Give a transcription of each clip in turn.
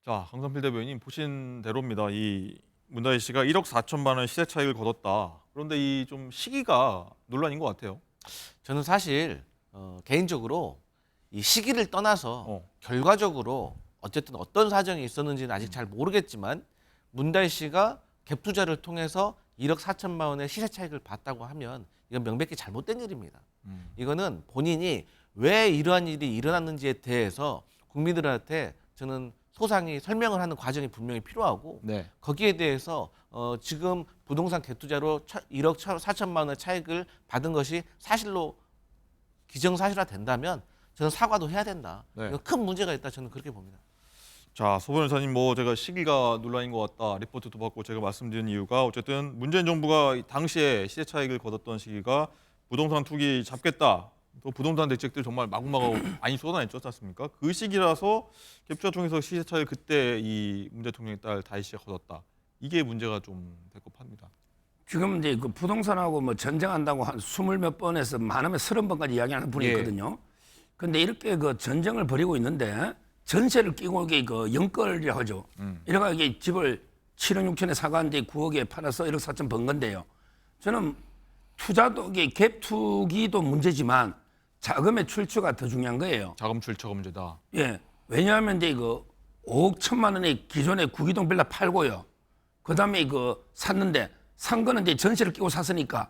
자, 강성필 대변인 보신 대로입니다. 이 문다혜 씨가 1억 4천만 원 시세 차익을 거뒀다. 그런데 이 좀 시기가 논란인 것 같아요. 저는 사실 개인적으로 이 시기를 떠나서 결과적으로 어쨌든 어떤 사정이 있었는지는 아직 잘 모르겠지만 문다혜 씨가 갭 투자를 통해서 1억 4천만 원의 시세 차익을 봤다고 하면 이건 명백히 잘못된 일입니다. 이거는 본인이 왜 이러한 일이 일어났는지에 대해서 국민들한테 저는 소상히 설명을 하는 과정이 분명히 필요하고 네. 거기에 대해서 지금 부동산 갭 투자로 1억 4천만 원의 차익을 받은 것이 사실로 기정사실화 된다면 저는 사과도 해야 된다. 네. 이거 큰 문제가 있다. 저는 그렇게 봅니다. 자, 소 변호사님 제가 시기가 논란인 것 같다 리포트도 받고 제가 말씀드린 이유가 어쨌든 문재인 정부가 당시에 시세 차익을 거뒀던 시기가 부동산 투기 잡겠다. 또 부동산 대책들 정말 마구마구 많이 쏟아냈지 않습니까? 그 시기라서 갭투자 통해서 시세 차익 그때 이 문 대통령의 딸 다혜 씨가 거뒀다. 이게 문제가 좀 될 법합니다. 지금 이제 그 부동산하고 뭐 전쟁한다고 한 20몇 번에서 많으면 30번까지 이야기하는 분이 예. 있거든요. 근데 이렇게 그 전쟁을 벌이고 있는데 전세를 끼고 이게 그 영끌이라고 하죠. 이래가 이게 집을 7억 6천에 사갔는데 9억에 팔아서 1억 4천 번 건데요. 저는 투자도 이게 갭 투기도 문제지만 자금의 출처가 더 중요한 거예요. 자금 출처가 문제다. 예. 왜냐하면 이제 그 5억 1천만 원의 기존의 구기동 빌라 팔고요. 그다음에 그 샀는데 산 거는 이제 전세를 끼고 샀으니까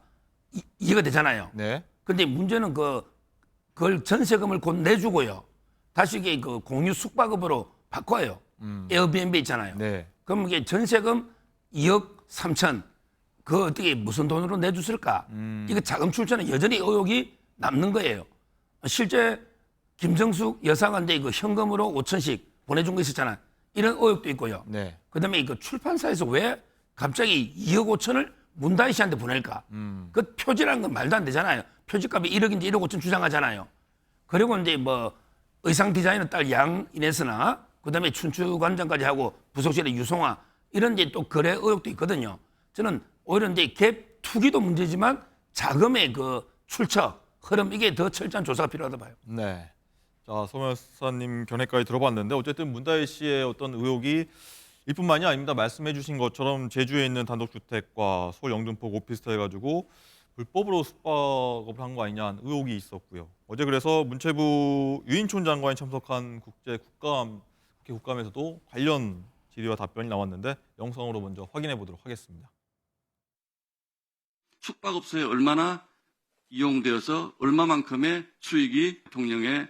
이해가 되잖아요. 네. 근데 문제는 그걸 전세금을 곧 내주고요. 다시 이게 그 공유 숙박업으로 바꿔요. 에어비앤비 있잖아요. 네. 그럼 이게 전세금 2억 3천 그 어떻게 무슨 돈으로 내줬을까? 이거 자금 출처는 여전히 의혹이 남는 거예요. 실제 김정숙 여사관데 그 현금으로 5천씩 보내준 거 있었잖아요. 이런 의혹도 있고요. 네. 그다음에 이거 출판사에서 왜 갑자기 2억 5천을 문다혜 씨한테 보낼까? 그 표지라는 건 말도 안 되잖아요. 표지값이 1억인데 1억 5천 주장하잖아요. 그리고 이제 뭐 의상 디자이너 딸 양인혜서나 그다음에 춘추관장까지 하고 부속실의 유송아 이런 이제 또 거래 의혹도 있거든요. 저는 오히려 이제 갭 투기도 문제지만 자금의 그 출처 흐름 이게 더 철저한 조사가 필요하다 봐요. 네. 자, 소 변호사님 견해까지 들어봤는데 어쨌든 문다혜 씨의 어떤 의혹이 이뿐만이 아닙니다. 말씀해주신 것처럼 제주에 있는 단독주택과 서울 영등포 오피스텔 해가지고 불법으로 숙박업을 한 거 아니냐는 의혹이 있었고요. 어제 그래서 문체부 유인촌 장관이 참석한 국제 국감에서도 관련 질의와 답변이 나왔는데 영상으로 먼저 확인해 보도록 하겠습니다. 숙박업소에 얼마나 이용되어서 얼마만큼의 수익이 대통령의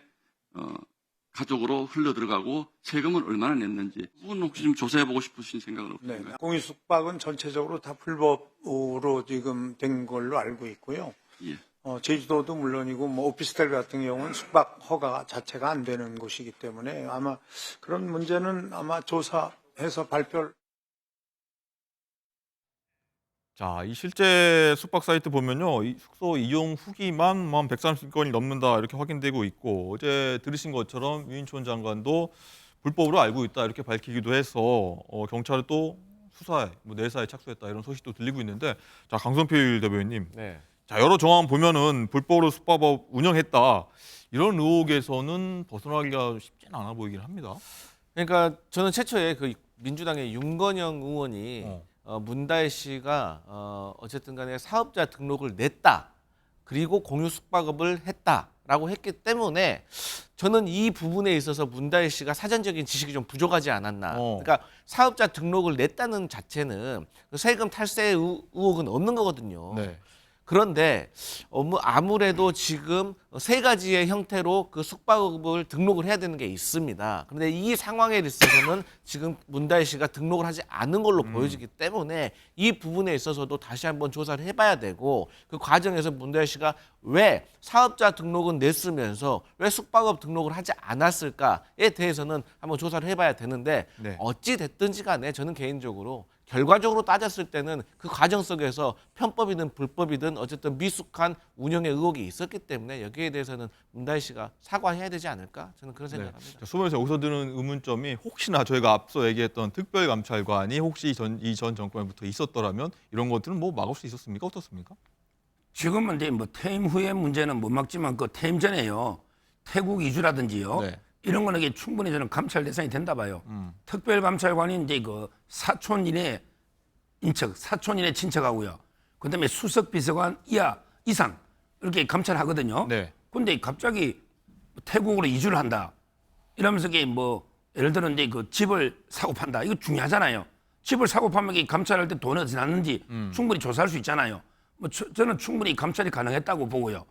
가족으로 흘러들어가고 세금을 얼마나 냈는지 그건 혹시 좀 조사해보고 싶으신 생각은 없으신가요? 네, 공유 숙박은 전체적으로 다 불법으로 지금 된 걸로 알고 있고요. 예. 제주도도 물론이고 뭐 오피스텔 같은 경우는 숙박 허가 자체가 안 되는 곳이기 때문에 아마 그런 문제는 아마 조사해서 발표를. 자, 이 실제 숙박 사이트 보면요, 이 숙소 이용 후기만 130건이 넘는다 이렇게 확인되고 있고 어제 들으신 것처럼 유인촌 장관도 불법으로 알고 있다 이렇게 밝히기도 해서 경찰이 또 수사에 내사에 착수했다 이런 소식도 들리고 있는데 자, 강성필 대변인님, 네. 자 여러 정황 보면은 불법으로 숙박업 운영했다 이런 의혹에서는 벗어나기가 쉽지는 않아 보이긴 합니다. 그러니까 저는 최초에 그 민주당의 윤건영 의원이 문다혜 씨가 어쨌든 간에 사업자 등록을 냈다. 그리고 공유 숙박업을 했다라고 했기 때문에 저는 이 부분에 있어서 문다혜 씨가 사전적인 지식이 좀 부족하지 않았나. 그러니까 사업자 등록을 냈다는 자체는 세금 탈세 의혹은 없는 거거든요. 네. 그런데 아무래도 지금 세 가지의 형태로 그 숙박업을 등록을 해야 되는 게 있습니다. 그런데 이 상황에 있어서는 지금 문다혜 씨가 등록을 하지 않은 걸로 보여지기 때문에 이 부분에 있어서도 다시 한번 조사를 해봐야 되고 그 과정에서 문다혜 씨가 왜 사업자 등록은 냈으면서 왜 숙박업 등록을 하지 않았을까에 대해서는 한번 조사를 해봐야 되는데 네. 어찌 됐든지 간에 저는 개인적으로 결과적으로 따졌을 때는 그 과정 속에서 편법이든 불법이든 어쨌든 미숙한 운영의 의혹이 있었기 때문에 여기에 대해서는 문다혜 씨가 사과해야 되지 않을까? 저는 그런 생각을 합니다. 소 변호사 여기서 드는 의문점이 혹시나 저희가 앞서 얘기했던 특별감찰관이 혹시 이 전 정권부터 있었더라면 이런 것들은 뭐 막을 수 있었습니까? 어떻습니까? 지금은 이제 뭐 퇴임 후의 문제는 못 막지만 그 퇴임 전에요. 태국 이주라든지요. 네. 이런 거는 이게 충분히 저는 감찰 대상이 된다 봐요. 특별감찰관이 이제 그 사촌인의 인척, 사촌인의 친척하고요. 그다음에 수석 비서관 이상 이렇게 감찰하거든요. 네. 근데 갑자기 태국으로 이주를 한다. 이러면서 이게 뭐 예를 들어 이제 그 집을 사고 판다. 이거 중요하잖아요. 집을 사고 파면 이게 감찰할 때 돈이 어디서 났는지 충분히 조사할 수 있잖아요. 뭐 저는 충분히 감찰이 가능했다고 보고요.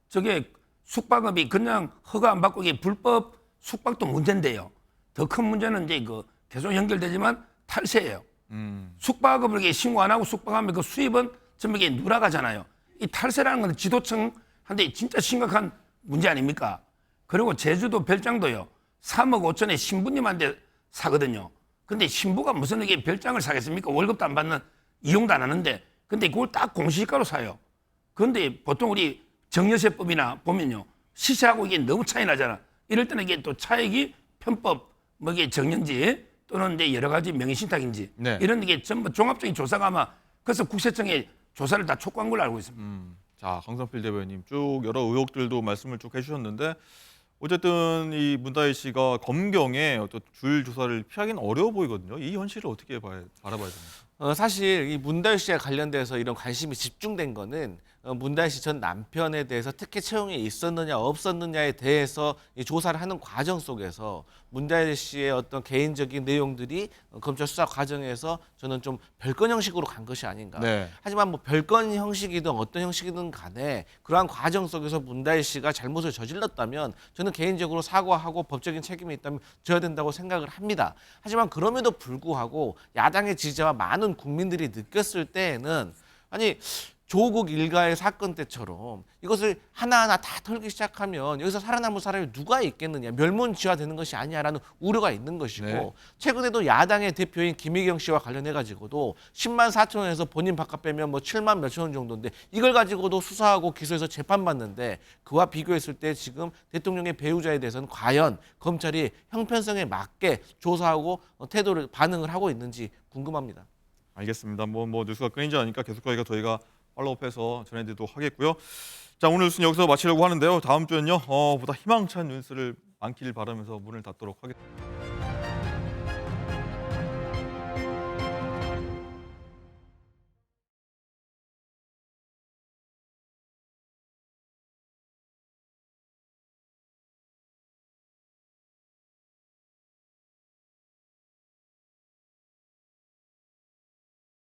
저게 숙박업이 그냥 허가 안 받고 이게 불법 숙박도 문제인데요. 더 큰 문제는 이제 그 계속 연결되지만 탈세예요. 숙박업을 이게 신고 안 하고 숙박하면 그 수입은 전부 이게 누락하잖아요. 이 탈세라는 건 지도청한테 진짜 심각한 문제 아닙니까? 그리고 제주도 별장도요. 3억 5천에 신부님한테 사거든요. 근데 신부가 무슨 이게 별장을 사겠습니까? 월급도 안 받는 이용도 안 하는데. 근데 그걸 딱 공시지가로 사요. 그런데 보통 우리 정여세법이나 보면요. 시세하고 이게 너무 차이 나잖아. 이럴 때는 이게 또 차익이 편법, 뭐 이게 정년지 또는 이제 여러 가지 명의신탁인지 네. 이런 게 전부 종합적인 조사가 아마 그래서 국세청에 조사를 다 촉구한 걸로 알고 있습니다. 자, 강성필 대변인 쭉 여러 의혹들도 말씀을 쭉 해주셨는데 어쨌든 이 문다혜 씨가 검경의 어떤 줄 조사를 피하기는 어려워 보이거든요. 이 현실을 어떻게 바라봐야 됩니까? 사실 이 문다혜 씨와 관련돼서 이런 관심이 집중된 거는 문다혜 씨 전 남편에 대해서 특혜 채용이 있었느냐 없었느냐에 대해서 이 조사를 하는 과정 속에서 문다혜 씨의 어떤 개인적인 내용들이 검찰 수사 과정에서 저는 좀 별건 형식으로 간 것이 아닌가. 네. 하지만 뭐 별건 형식이든 어떤 형식이든 간에 그러한 과정 속에서 문다혜 씨가 잘못을 저질렀다면 저는 개인적으로 사과하고 법적인 책임이 있다면 져야 된다고 생각을 합니다. 하지만 그럼에도 불구하고 야당의 지지와 많은 국민들이 느꼈을 때에는 아니 조국 일가의 사건 때처럼 이것을 하나하나 다 털기 시작하면 여기서 살아남을 사람이 누가 있겠느냐, 멸문지화되는 것이 아니냐라는 우려가 있는 것이고 네. 최근에도 야당의 대표인 김의경 씨와 관련해 가지고도 10만 4천 원에서 본인 바깥 빼면 뭐 7만 몇천 원 정도인데 이걸 가지고도 수사하고 기소해서 재판받는데 그와 비교했을 때 지금 대통령의 배우자에 대해서는 과연 검찰이 형편성에 맞게 조사하고 태도를 반응을 하고 있는지 궁금합니다. 알겠습니다. 뭐 뉴스가 끊이지 않으니까 계속해서 저희가 팔로우업해서 전해드리도록 하겠고요. 자, 오늘 뉴스는 여기서 마치려고 하는데요. 다음 주엔요 보다 희망찬 뉴스를 많기를 바라면서 문을 닫도록 하겠습니다.